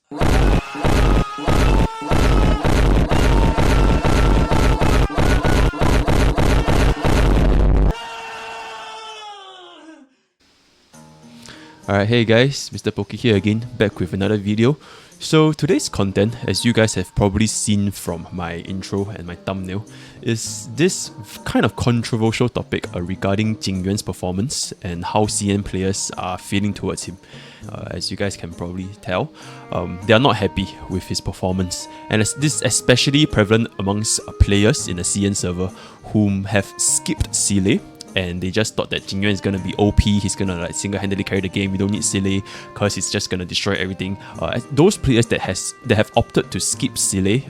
Alright, hey guys, Mr. Poki here again, back with another video. So today's content, as you guys have probably seen from my intro and my thumbnail, is this kind of controversial topic regarding Jing Yuan's performance and how CN players are feeling towards him. As you guys can probably tell, they are not happy with his performance, and this is especially prevalent amongst players in the CN server whom have skipped Seele, and they just thought that Jing Yuan is gonna be OP, he's gonna like single-handedly carry the game, we don't need Seele because he's just gonna destroy everything. Those players that have opted to skip Seele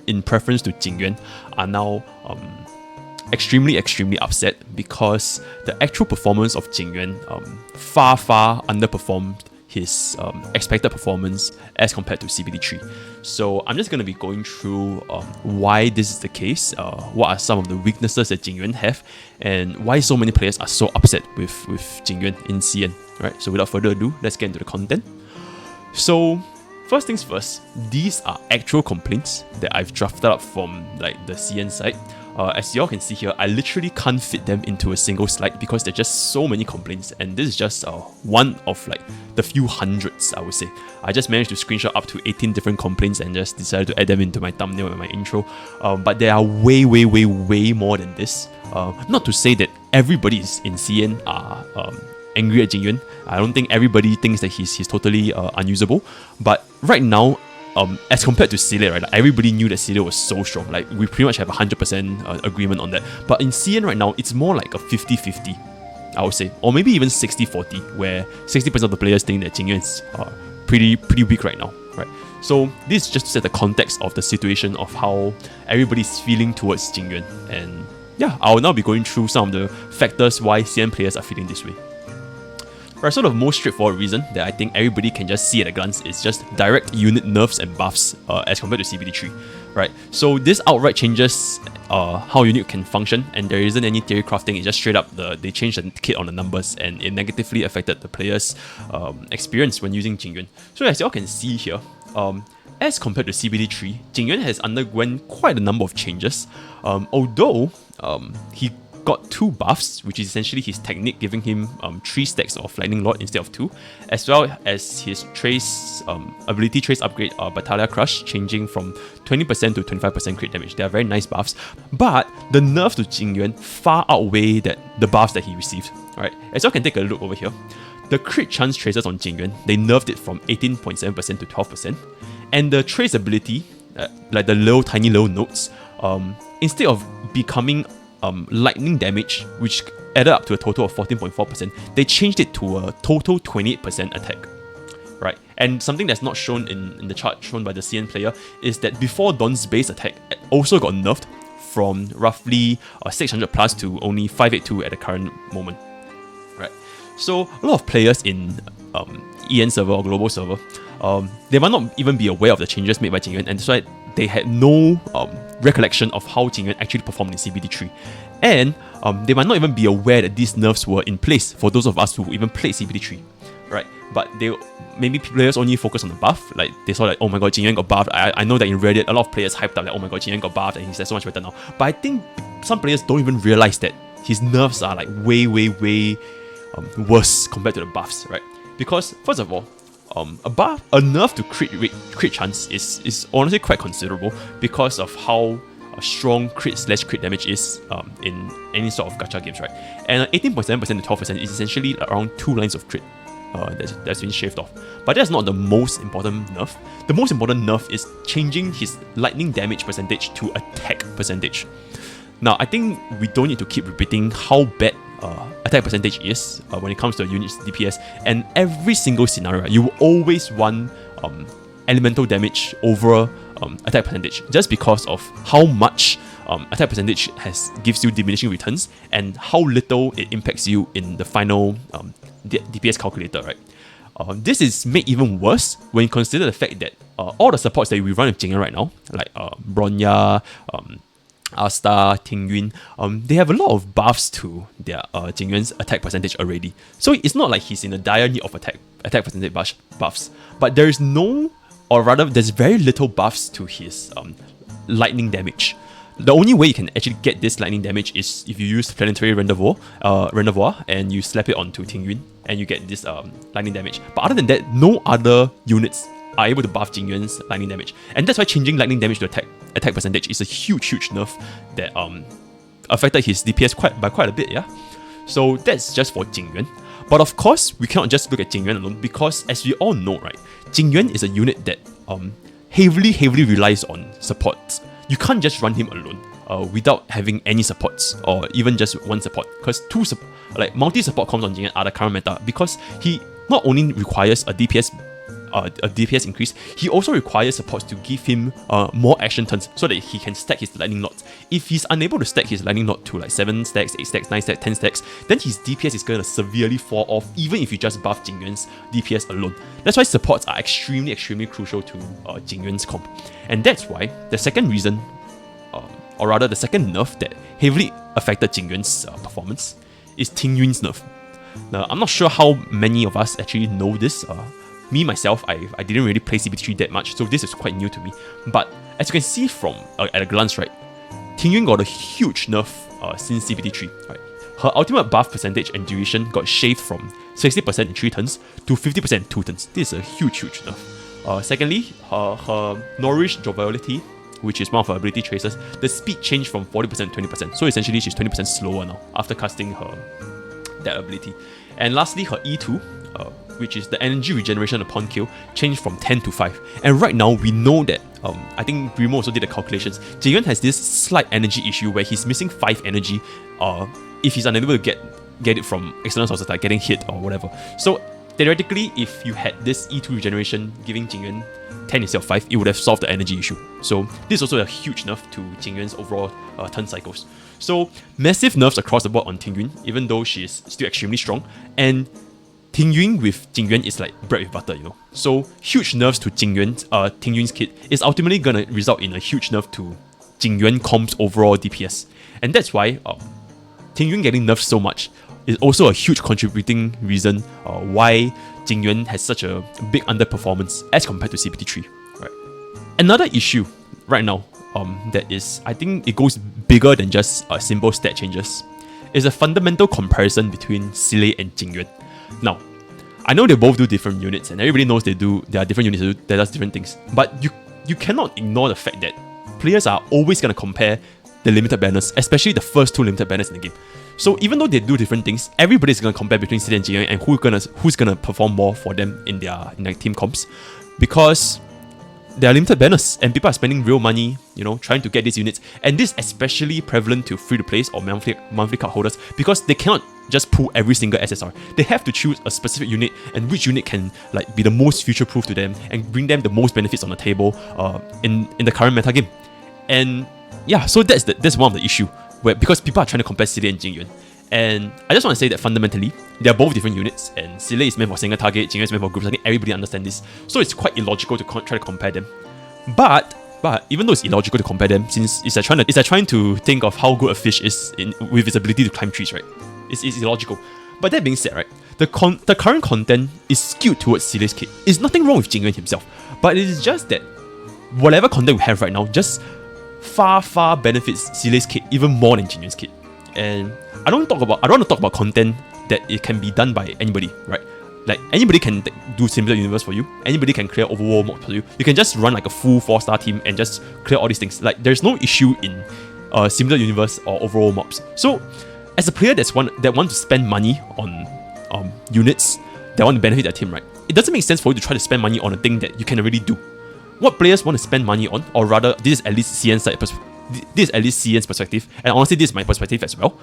in preference to Jing Yuan are now extremely upset because the actual performance of Jing Yuan far underperformed his expected performance as compared to CBD3. So I'm just going to be going through why this is the case, what are some of the weaknesses that Jing Yuan have, and why so many players are so upset with Jing Yuan in CN. Right, so without further ado, let's get into the content. So first things first, these are actual complaints that I've drafted up from like the CN side. As y'all can see here, I literally can't fit them into a single slide because there's just so many complaints, and this is just one of like the few hundreds, I would say. I just managed to screenshot up to 18 different complaints and just decided to add them into my thumbnail and my intro. But there are way more than this. Not to say that everybody in CN are angry at Jing Yuan. I don't think everybody thinks that he's totally unusable. But right now, as compared to Seele, right, like everybody knew that Seele was so strong. Like we pretty much have 100% agreement on that. But in CN right now, it's more like a 50-50, I would say, or maybe even 60-40, where 60% of the players think that Jing Yuan is pretty weak right now, right? So this is just to set the context of the situation of how everybody's feeling towards Jing Yuan. And yeah, I'll now be going through some of the factors why CN players are feeling this way. Right, so the most straightforward reason that I think everybody can just see at a glance is just direct unit nerfs and buffs as compared to CBD3, right? So this outright changes how unit can function, and there isn't any theory crafting. It's just straight up they changed the kit on the numbers, and it negatively affected the player's experience when using Jing Yuan. So as y'all can see here, as compared to CBD3, Jing Yuan has undergone quite a number of changes. Although he got 2 buffs, which is essentially his technique giving him 3 stacks of Lightning Lord instead of 2, as well as his trace ability trace upgrade, Battalion Crush, changing from 20% to 25% crit damage. They are very nice buffs, but the nerfs to Jing Yuan far outweigh the buffs that he received. Alright, as you can take a look over here, the crit chance traces on Jing Yuan, they nerfed it from 18.7% to 12%, and the trace ability, like the tiny little notes, instead of becoming lightning damage, which added up to a total of 14.4%, they changed it to a total 28% attack, right? And something that's not shown in the chart shown by the CN player is that before Dawn's base attack also got nerfed from roughly 600 plus to only 582 at the current moment, right? So a lot of players in EN server or global server, they might not even be aware of the changes made by Jing Yuan, and that's why they had no recollection of how Jing Yuan actually performed in CBD3. And they might not even be aware that these nerfs were in place for those of us who even played CBD3, right? But maybe players only focus on the buff. Like they saw like, oh my god, Jing Yuan got buffed. I know that in Reddit, a lot of players hyped up like, oh my god, Jing Yuan got buffed and he's like so much better now. But I think some players don't even realize that his nerfs are like way worse compared to the buffs, right? Because first of all, a nerf to crit chance is honestly quite considerable because of how strong crit/crit damage is in any sort of gacha games, right? And 18.7% to 12% is essentially around 2 lines of crit that's been shaved off. But that's not the most important nerf. The most important nerf is changing his lightning damage percentage to attack percentage. Now, I think we don't need to keep repeating how bad attack percentage is when it comes to a unit's DPS, and every single scenario, you will always want elemental damage over attack percentage, just because of how much attack percentage gives you diminishing returns and how little it impacts you in the final DPS calculator, right? This is made even worse when you consider the fact that all the supports that we run with Jing Yuan right now, like Bronya, Asta, Ting Yun, they have a lot of buffs to their Jing Yuan's attack percentage already. So it's not like he's in a dire need of attack percentage buffs. But there is no or rather, there's very little buffs to his lightning damage. The only way you can actually get this lightning damage is if you use Planetary Reservoir and you slap it onto Ting Yun, and you get this lightning damage. But other than that, no other units are able to buff Jing Yuan's lightning damage. And that's why changing lightning damage to attack percentage is a huge nerf that affected his DPS by quite a bit, yeah? So that's just for Jing Yuan. But of course, we cannot just look at Jing Yuan alone, because as we all know, right, Jing Yuan is a unit that heavily relies on supports. You can't just run him alone without having any supports, or even just one support, because multi-support comms on Jing Yuan are the current meta, because he not only requires a DPS increase, he also requires supports to give him more action turns so that he can stack his lightning knots. If he's unable to stack his lightning knot to like 7 stacks, 8 stacks, 9 stacks, 10 stacks, then his DPS is going to severely fall off even if you just buff Jing Yuan's DPS alone. That's why supports are extremely crucial to Jing Yuan's comp. And that's why the second reason, or rather the second nerf that heavily affected Jing Yuan's performance is Ting Yun's nerf. Now, I'm not sure how many of us actually know this. Me, myself, I didn't really play CBT3 that much, so this is quite new to me. But as you can see from at a glance, right, Ting Yun got a huge nerf since CBT3. Right? Her ultimate buff percentage and duration got shaved from 60% in 3 turns to 50% in 2 turns. This is a huge nerf. Secondly, her Nourish Joviality, which is one of her ability traces, the speed changed from 40% to 20%. So essentially, she's 20% slower now after casting that ability. And lastly, her E2, which is the energy regeneration upon kill, changed from 10 to 5. And right now, we know that, I think Remo also did the calculations, Jing Yuan has this slight energy issue where he's missing 5 energy if he's unable to get it from external sources like getting hit or whatever. So theoretically, if you had this E2 regeneration giving Jing Yuan 10 instead of 5, it would have solved the energy issue. So this is also a huge nerf to Jing Yuan's overall turn cycles. So massive nerfs across the board on Ting Yun, even though she is still extremely strong. And Ting Yun with Jing Yuan is like bread with butter, you know. So huge nerfs to Ting Yun's kit is ultimately gonna result in a huge nerf to Jing Yuan comp's overall DPS. And that's why Ting Yun getting nerfed so much is also a huge contributing reason why Jing Yuan has such a big underperformance as compared to CPT3. Right. Another issue right now that is, I think it goes bigger than just simple stat changes, is a fundamental comparison between Seele and Jing Yuan. Now, I know they both do different units, and everybody knows there are different units that does different things. But you cannot ignore the fact that players are always gonna compare the limited banners, especially the first 2 limited banners in the game. So even though they do different things, everybody's gonna compare between Seele and Jing Yuan and who's gonna perform more for them in their team comps, because there are limited banners and people are spending real money, you know, trying to get these units. And this is especially prevalent to free-to-plays or monthly card holders, because they cannot just pull every single SSR. They have to choose a specific unit, and which unit can like be the most future-proof to them and bring them the most benefits on the table in the current meta game. And yeah, so that's one of the issue, where because people are trying to compare Seele and Jing Yuan. And I just want to say that fundamentally, they're both different units, and Seele is meant for single target, Jing Yuan is meant for groups. I think everybody understands this. So it's quite illogical to try to compare them. But even though it's illogical to compare them, since it's like trying to think of how good a fish is with its ability to climb trees, right? It's illogical. But that being said, right, the current content is skewed towards Seele's kit. It's nothing wrong with Jing Yuan himself, but it is just that whatever content we have right now just far benefits Seele's kit even more than Jing Yuan's kit. And I don't want to talk about content that it can be done by anybody, right? Like anybody can do Similar Universe for you. Anybody can clear overworld mobs for you. You can just run like a full 4-star team and just clear all these things. Like there's no issue in Similar Universe or overworld mobs. So as a player that want to spend money on units that want to benefit their team, right? It doesn't make sense for you to try to spend money on a thing that you can already do. What players want to spend money on, or rather, this is at least CN's perspective, and honestly this is my perspective as well,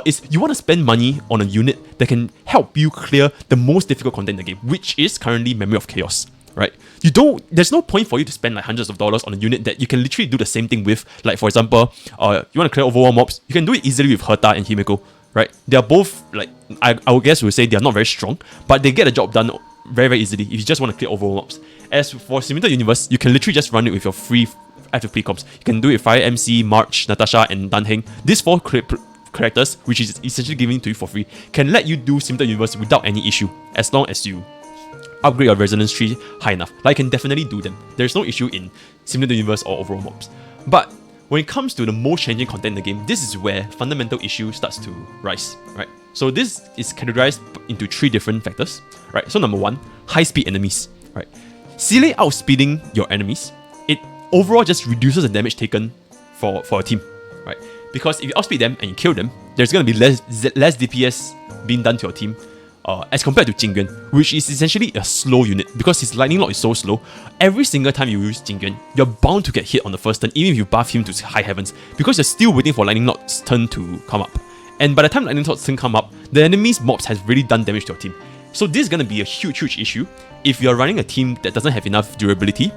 is you want to spend money on a unit that can help you clear the most difficult content in the game, which is currently Memory of Chaos, right? There's no point for you to spend like hundreds of dollars on a unit that you can literally do the same thing with. Like for example, you want to clear overworld mobs, you can do it easily with Herta and Himeko, right? They are both like, I would guess we would say they are not very strong, but they get the job done very easily if you just want to clear overworld mobs. As for Similar Universe, you can literally just run it with your free active pre-comps. You can do it with Fire MC, March, Natasha, and Dan Heng. These 4 characters, which is essentially given to you for free, can let you do Similar Universe without any issue, as long as you upgrade your resonance tree high enough. Like, you can definitely do them. There's no issue in Simulate the Universe or overall mobs. But when it comes to the most challenging content in the game, this is where fundamental issue starts to rise, right? So this is categorized into 3 different factors, right? So number 1, high-speed enemies, right? Seele outspeeding your enemies, it overall just reduces the damage taken for a team, right? Because if you outspeed them and you kill them, there's going to be less DPS being done to your team as compared to Jing Yuan, which is essentially a slow unit. Because his lightning lock is so slow, every single time you use Jing Yuan, you're bound to get hit on the first turn, even if you buff him to high heavens, because you're still waiting for lightning lock's turn to come up. And by the time lightning lock's turn come up, the enemy's mobs has really done damage to your team. So this is going to be a huge issue if you're running a team that doesn't have enough durability,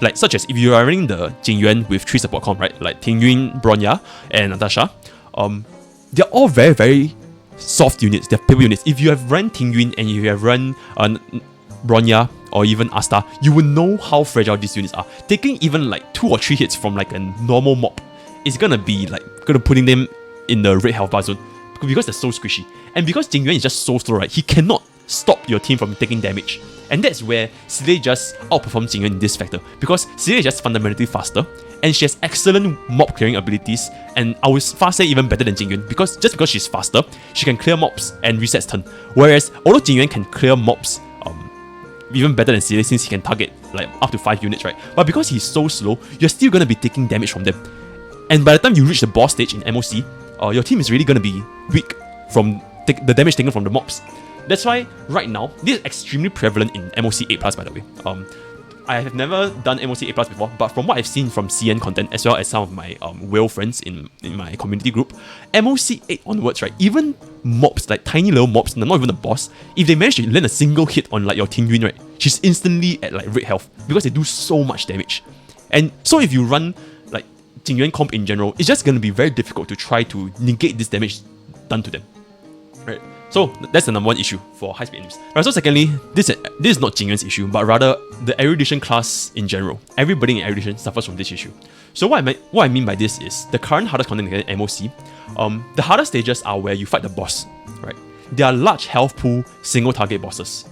like such as if you are running the Jing Yuan with 3 support comp, right? Like Ting Yun, Bronya, and Natasha. They're all very soft units, they're paper units. If you have run Ting Yun and if you have run Bronya or even Asta, you will know how fragile these units are. Taking even like 2 or 3 hits from like a normal mob is gonna be like putting them in the red health bar zone because they're so squishy. And because Jing Yuan is just so slow, right, he cannot stop your team from taking damage. And that's where Seele just outperforms Jing Yuan in this factor, because Seele is just fundamentally faster and she has excellent mob clearing abilities, and I would far say even better than Jing Yuan, because she's faster, she can clear mobs and resets turn. Whereas although Jing Yuan can clear mobs even better than Seele, since he can target like up to 5 units, right? But because he's so slow, you're still gonna be taking damage from them. And by the time you reach the boss stage in MOC, your team is really gonna be weak from the damage taken from the mobs. That's why right now, this is extremely prevalent in MOC 8+, by the way. I have never done MOC 8+ before, but from what I've seen from CN content, as well as some of my whale friends in my community group, MOC 8 onwards, right, even mobs, like tiny little mobs, not even the boss, if they manage to land a single hit on like your Ting Yun, right, she's instantly at like red health, because they do so much damage. And so if you run like Ting Yun comp in general, it's just going to be very difficult to try to negate this damage done to them, right? So that's the number 1 issue for high-speed enemies. Right, so secondly, this is not Jing Yuan's issue, but rather the Erudition class in general. Everybody in Erudition suffers from this issue. So what I mean by this is, the current hardest content in MOC, the hardest stages are where you fight the boss, right? They are large health pool, single target bosses.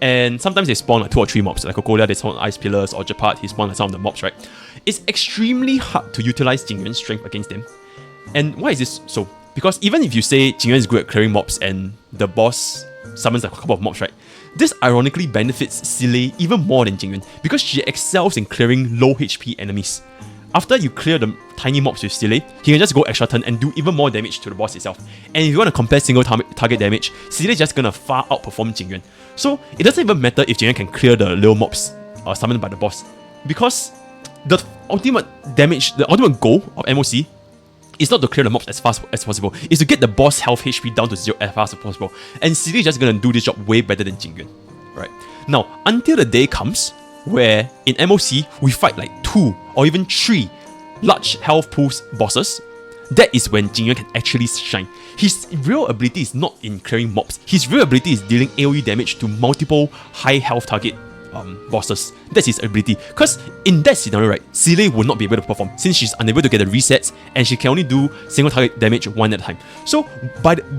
And sometimes they spawn like 2 or 3 mobs, like Kokolia, they spawn Ice Pillars, or Japat, he spawn like some of the mobs, right? It's extremely hard to utilize Jing Yuan's strength against them. And why is this so? Because even if you say Jing Yuan is good at clearing mobs and the boss summons a couple of mobs, right, this ironically benefits Seele even more than Jing Yuan, because she excels in clearing low HP enemies. After you clear the tiny mobs with Seele, he can just go extra turn and do even more damage to the boss itself. And if you want to compare single target damage, Seele is just gonna far outperform Jing Yuan. So it doesn't even matter if Jing Yuan can clear the little mobs summoned by the boss, because the ultimate goal of MOC is not to clear the mobs as fast as possible, it's to get the boss health HP down to 0 as fast as possible. And Seele is just gonna do this job way better than Jing Yuan, right? Now, until the day comes where in MOC we fight like 2 or even 3 large health pools bosses, that is when Jing Yuan can actually shine. His real ability is not in clearing mobs, his real ability is dealing AoE damage to multiple high health target bosses. That's his ability. Because in that scenario, right, Seele will not be able to perform, since she's unable to get the resets and she can only do single target damage 1 at a time. So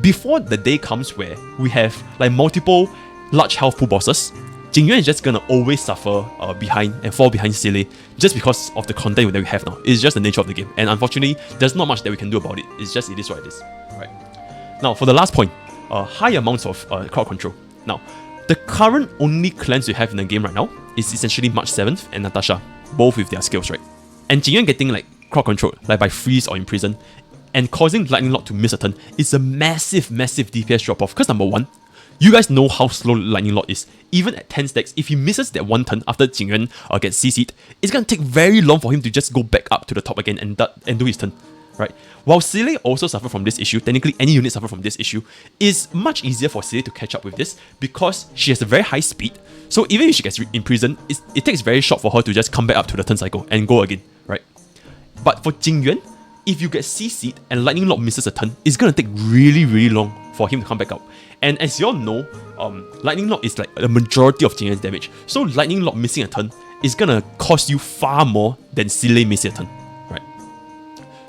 before the day comes where we have like multiple large health pool bosses, Jing Yuan is just gonna always suffer behind and fall behind Seele, just because of the content that we have now. It's just the nature of the game, and unfortunately there's not much that we can do about it. It is what it is, right? Now for the last point, high amounts of crowd control. Now, the current only clans we have in the game right now is essentially March 7th and Natasha, both with their skills, right? And Jing Yuan getting like crowd control, like by freeze or imprison, and causing lightning lock to miss a turn is a massive DPS drop off. Because number 1, you guys know how slow lightning lock is. Even at 10 stacks, if he misses that 1 turn after Jing Yuan gets CC'd, it's gonna take very long for him to just go back up to the top again and do his turn, right? While Seele also suffer from this issue, technically any unit suffer from this issue, it's much easier for Seele to catch up with this because she has a very high speed. So even if she gets imprisoned, it takes very short for her to just come back up to the turn cycle and go again, right? But for Jing Yuan, if you get CC'd and lightning lock misses a turn, it's gonna take really long for him to come back up. And as you all know, lightning lock is like a majority of Jing Yuan's damage. So lightning lock missing a turn is gonna cost you far more than Seele missing a turn, right?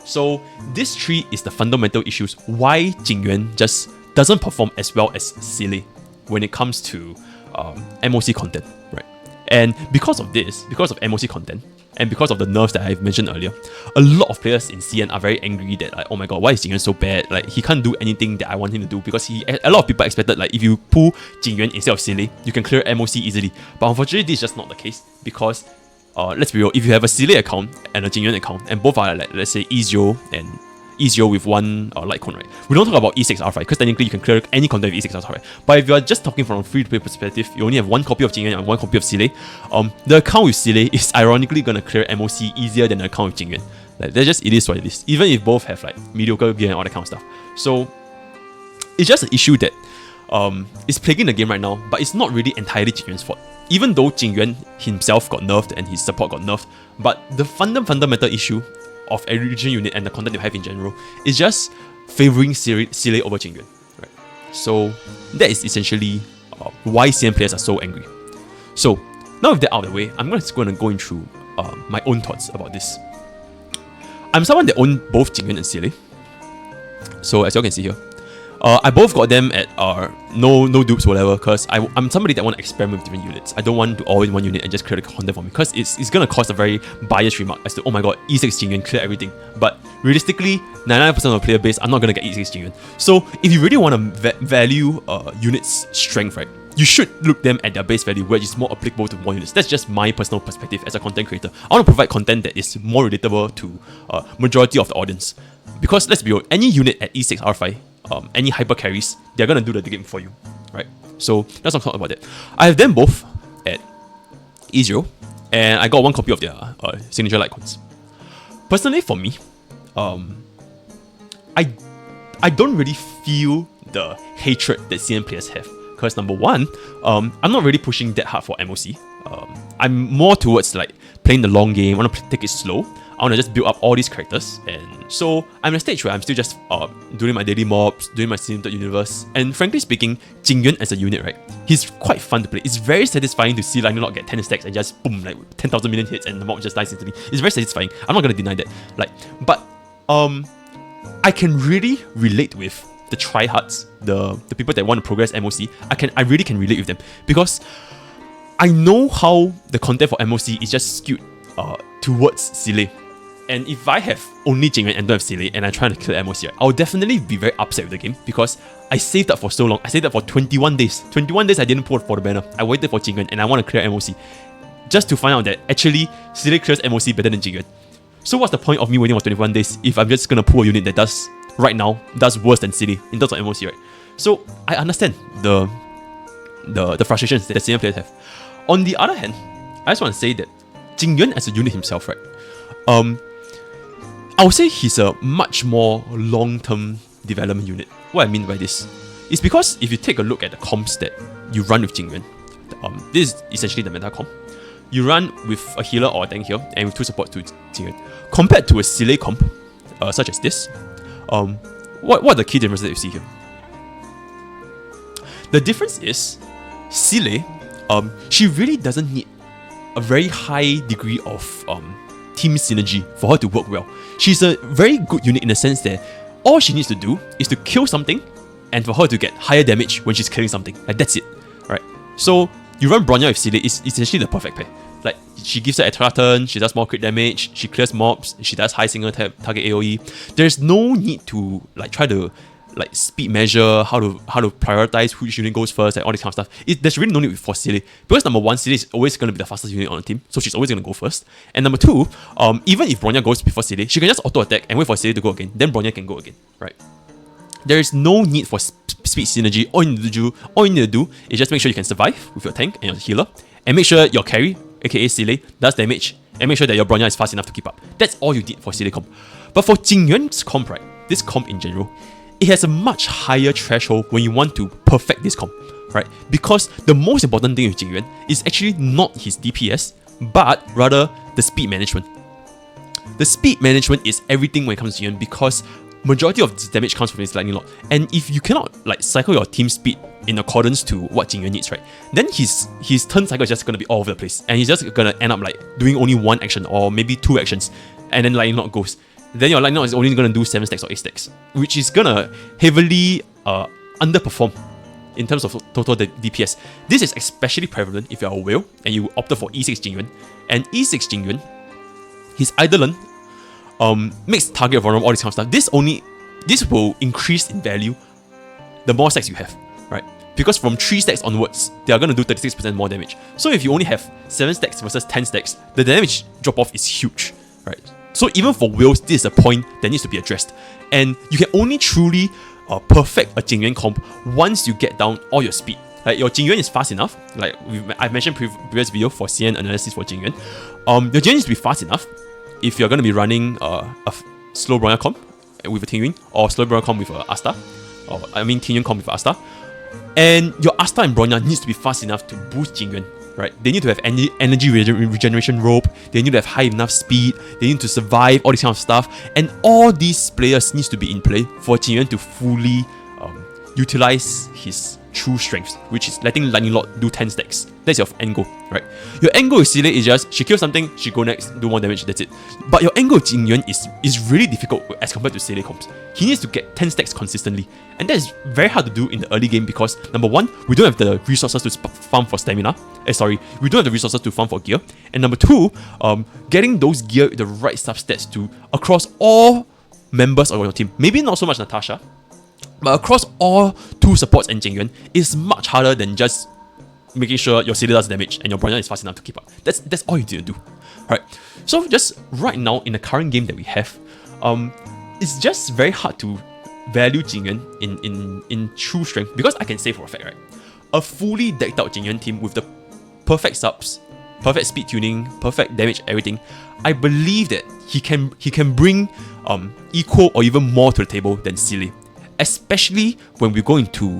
So this 3 is the fundamental issues why Jing Yuan just doesn't perform as well as Seele when it comes to MOC content, right? And because of this, because of MOC content, and because of the nerfs that I've mentioned earlier, a lot of players in CN are very angry that like, oh my god, why is Jing Yuan so bad? Like he can't do anything that I want him to do, because a lot of people expected like if you pull Jing Yuan instead of Seele, you can clear MOC easily. But unfortunately, this is just not the case, because let's be real, if you have a Seele account and a Jing Yuan account, and both are like, let's say Ezio and Ezio with one Litecoin, right? We don't talk about E6R5 because technically you can clear any content with E6R5, right? But if you are just talking from a free-to-play perspective, you only have one copy of Jing Yuan and one copy of Seele. The account with Seele is ironically gonna clear MOC easier than the account with Jing Yuan. Like it is what it is. Even if both have like mediocre gear and all that kind of stuff. So it's just an issue that is plaguing the game right now, but it's not really entirely Jing Yuan's fault. Even though Jing Yuan himself got nerfed and his support got nerfed, but the fundamental issue of Erudition unit and the content you have in general is just favouring Seele over Jing Yuan, right? So that is essentially why CN players are so angry. So now with that out of the way, I'm just going to go into my own thoughts about this. I'm someone that owns both Jing Yuan and Seele. So as you all can see here, I both got them at no dupes whatever, because I'm somebody that want to experiment with different units. I don't want to all in one unit and just clear the content for me, because it's going to cause a very biased remark as to, oh my god, E6 Jing Yuan, clear everything. But realistically, 99% of the player base are not going to get E6 Jing Yuan. So if you really want to value units' strength, right, you should look them at their base value, which is more applicable to more units. That's just my personal perspective as a content creator. I want to provide content that is more relatable to majority of the audience. Because let's be real, any unit at E6 R5, any hyper carries, they're gonna do the game for you, right? So let's not talk about that. I have them both at E0, and I got one copy of their signature Litecoins. Personally, for me, I don't really feel the hatred that CN players have. Because number one, I'm not really pushing that hard for MOC. I'm more towards like playing the long game. I want to take it slow. I want to just build up all these characters, and so I'm at a stage where I'm still just doing my daily mobs, doing my Simulated Universe, and frankly speaking, Jing Yuan as a unit, right, he's quite fun to play. It's very satisfying to see Lightning get 10 stacks and just boom, like 10,000 million hits and the mob just dies instantly. It's very satisfying. I'm not gonna deny that. But I can really relate with the tryhards, the people that want to progress MOC. I really can relate with them, because I know how the content for MOC is just skewed towards Seele. And if I have only Jing Yuan and don't have Seele and I try to kill MOC, right, I'll definitely be very upset with the game, because I saved up for so long. I saved up for 21 days. 21 days I didn't pull for the banner. I waited for Jing Yuan and I want to clear MOC, just to find out that actually Seele clears MOC better than Jing Yuan. So what's the point of me waiting for 21 days if I'm just gonna pull a unit that does worse than Seele in terms of MOC, right? So I understand the frustrations that the CN players have. On the other hand, I just want to say that Jing Yuan as a unit himself, right? I would say he's a much more long-term development unit. What I mean by this is because if you take a look at the comps that you run with Jing Yuan, this is essentially the meta comp. You run with a healer or a tank here, and with 2 support to Jing Yuan. Compared to a Seele comp, such as this, what are the key differences that you see here? The difference is, Seele, she really doesn't need a very high degree of team synergy for her to work well. She's a very good unit in the sense that all she needs to do is to kill something and for her to get higher damage when she's killing something. Like, that's it, right? So you run Bronya with Seele, it's essentially the perfect pair. Like, she gives her extra turn, she does more crit damage, she clears mobs, she does high single target AoE. There's no need to like try to like speed measure, how to prioritize which unit goes first, and all this kind of stuff. There's really no need for Seele, because number one, Seele is always going to be the fastest unit on the team, so she's always going to go first. And number two, even if Bronya goes before Seele, she can just auto attack and wait for Seele to go again. Then Bronya can go again, right? There is no need for speed synergy. All you need to do is just make sure you can survive with your tank and your healer, and make sure your carry, aka Seele, does damage, and make sure that your Bronya is fast enough to keep up. That's all you need for Seele comp. But for Jing Yuan's comp, right, this comp in general, it has a much higher threshold when you want to perfect this comp, right? Because the most important thing with Jing Yuan is actually not his DPS, but rather the speed management. The speed management is everything when it comes to Jing Yuan, because majority of this damage comes from his lightning lock. And if you cannot like cycle your team speed in accordance to what Jing Yuan needs, right, then his turn cycle is just gonna be all over the place, and he's just gonna end up like doing only 1 action or maybe 2 actions, and then lightning lock goes. Then your lightning is only going to do 7 stacks or 8 stacks, which is going to heavily underperform in terms of total DPS. This is especially prevalent if you are a whale and you opted for E6 Jing Yuan. And E6 Jing Yuan, his Eidolon makes target vulnerable, all this kind of stuff. This will increase in value the more stacks you have, right? Because from 3 stacks onwards, they are going to do 36% more damage. So if you only have 7 stacks versus 10 stacks, the damage drop-off is huge, right? So even for whales, this is a point that needs to be addressed. And you can only truly perfect a Jing Yuan comp once you get down all your speed. Like your Jing Yuan is fast enough, like I've mentioned previous video for CN analysis for Jing Yuan. Your Jing Yuan needs to be fast enough if you're going to be running a slow Bronya comp with a Ting Yun, or slow Bronya comp with a Asta, or I mean Ting Yun comp with Asta. And your Asta and Bronya needs to be fast enough to boost Jing Yuan, right? They need to have energy regeneration rope, they need to have high enough speed, they need to survive, all this kind of stuff. And all these players needs to be in play for Jing Yuan to fully utilize his true strengths, which is letting Lightning Lord do 10 stacks. That's your end goal, right? Your end goal with Seele is just, she kills something, she go next, do more damage, that's it. But your end goal with Jing Yuan is really difficult as compared to Seele comps. He needs to get 10 stacks consistently. And that is very hard to do in the early game because, number one, we don't have the resources to farm for stamina. We don't have the resources to farm for gear. And number two, getting those gear with the right substats to across all members of your team. Maybe not so much Natasha, but across all 2 supports and Jing Yuan is much harder than just making sure your Seele does damage and your Bronya is fast enough to keep up. That's all you need to do. Right. So just right now in the current game that we have, it's just very hard to value Jing Yuan in true strength, because I can say for a fact, right? A fully decked out Jing Yuan team with the perfect subs, perfect speed tuning, perfect damage, everything, I believe that he can bring equal or even more to the table than Seele. Especially when we go into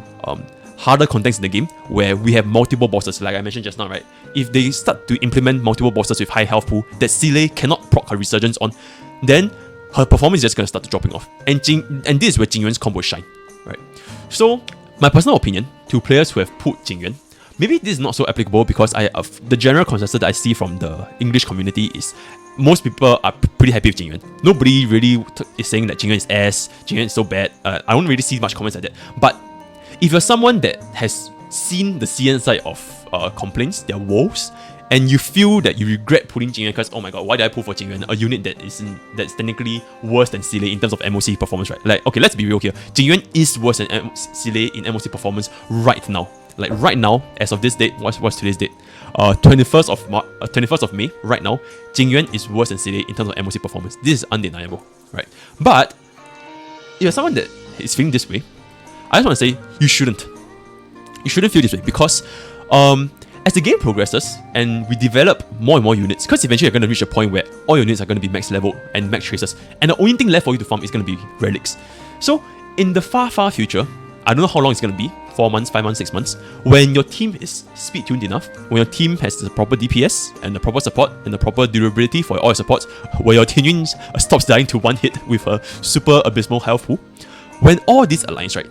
harder contexts in the game where we have multiple bosses, like I mentioned just now, right? If they start to implement multiple bosses with high health pool that Seele cannot proc her resurgence on, then her performance is just going to start dropping off. And this is where Jing Yuan's combo shine, right? So, my personal opinion to players who have put Jing Yuan, maybe this is not so applicable because the general consensus that I see from the English community is most people are pretty happy with Jing Yuan. Nobody really is saying that Jing Yuan is ass, Jing Yuan is so bad. I don't really see much comments like that. But if you're someone that has seen the CN side of complaints, their woes, and you feel that you regret pulling Jing Yuan because, oh my god, why did I pull for Jing Yuan? A unit that's technically worse than Seele in terms of MOC performance, right? Like, okay, let's be real here. Jing Yuan is worse than Seele in MOC performance right now. Like right now, as of this date, what's today's date? 21st of May, right now, Jing Yuan is worse than Seele in terms of MOC performance. This is undeniable, right? But if you're someone that is feeling this way, I just want to say you shouldn't. You shouldn't feel this way because as the game progresses and we develop more and more units, because eventually you're going to reach a point where all your units are going to be max level and max tracers, and the only thing left for you to farm is going to be relics. So in the far future, I don't know how long it's going to be, 4 months, 5 months, 6 months, when your team is speed tuned enough, when your team has the proper DPS and the proper support and the proper durability for all your supports, where your Ting Yun stops dying to one hit with a super abysmal health pool, when all this aligns, right,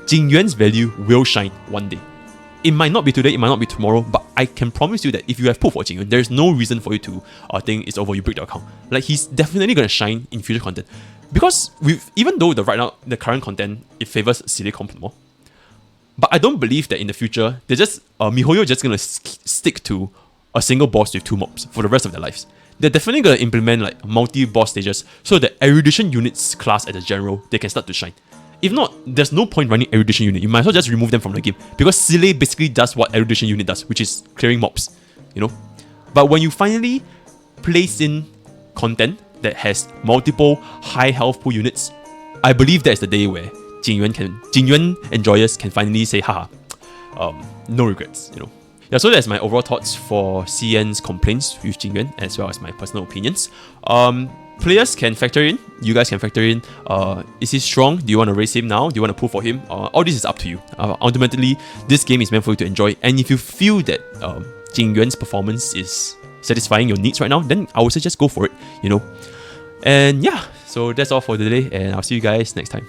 Jing Yuan's value will shine one day. It might not be today, it might not be tomorrow, but I can promise you that if you have pulled for Jing Yuan, there's no reason for you to think it's over, you break the account. Like, he's definitely going to shine in future content. Because even though the current content, it favors Seele comp more, but I don't believe that in the future, they're just, MiHoYo just going to stick to a single boss with 2 mobs for the rest of their lives. They're definitely going to implement like multi-boss stages so that Erudition units class as a general, they can start to shine. If not, there's no point running Erudition unit. You might as well just remove them from the game, because Seele basically does what Erudition unit does, which is clearing mobs, you know? But when you finally place in content that has multiple high health pool units, I believe that's the day where Jing Yuan enjoyers can finally say, haha, no regrets, you know. Yeah, so that's my overall thoughts for CN's complaints with Jing Yuan, as well as my personal opinions. Players can factor in, you guys can factor in, is he strong? Do you want to raise him now? Do you want to pull for him? All this is up to you. Ultimately, this game is meant for you to enjoy, and if you feel that Jing Yuan's performance is satisfying your needs right now, then I would say just go for it, you know. And yeah, so that's all for today, and I'll see you guys next time.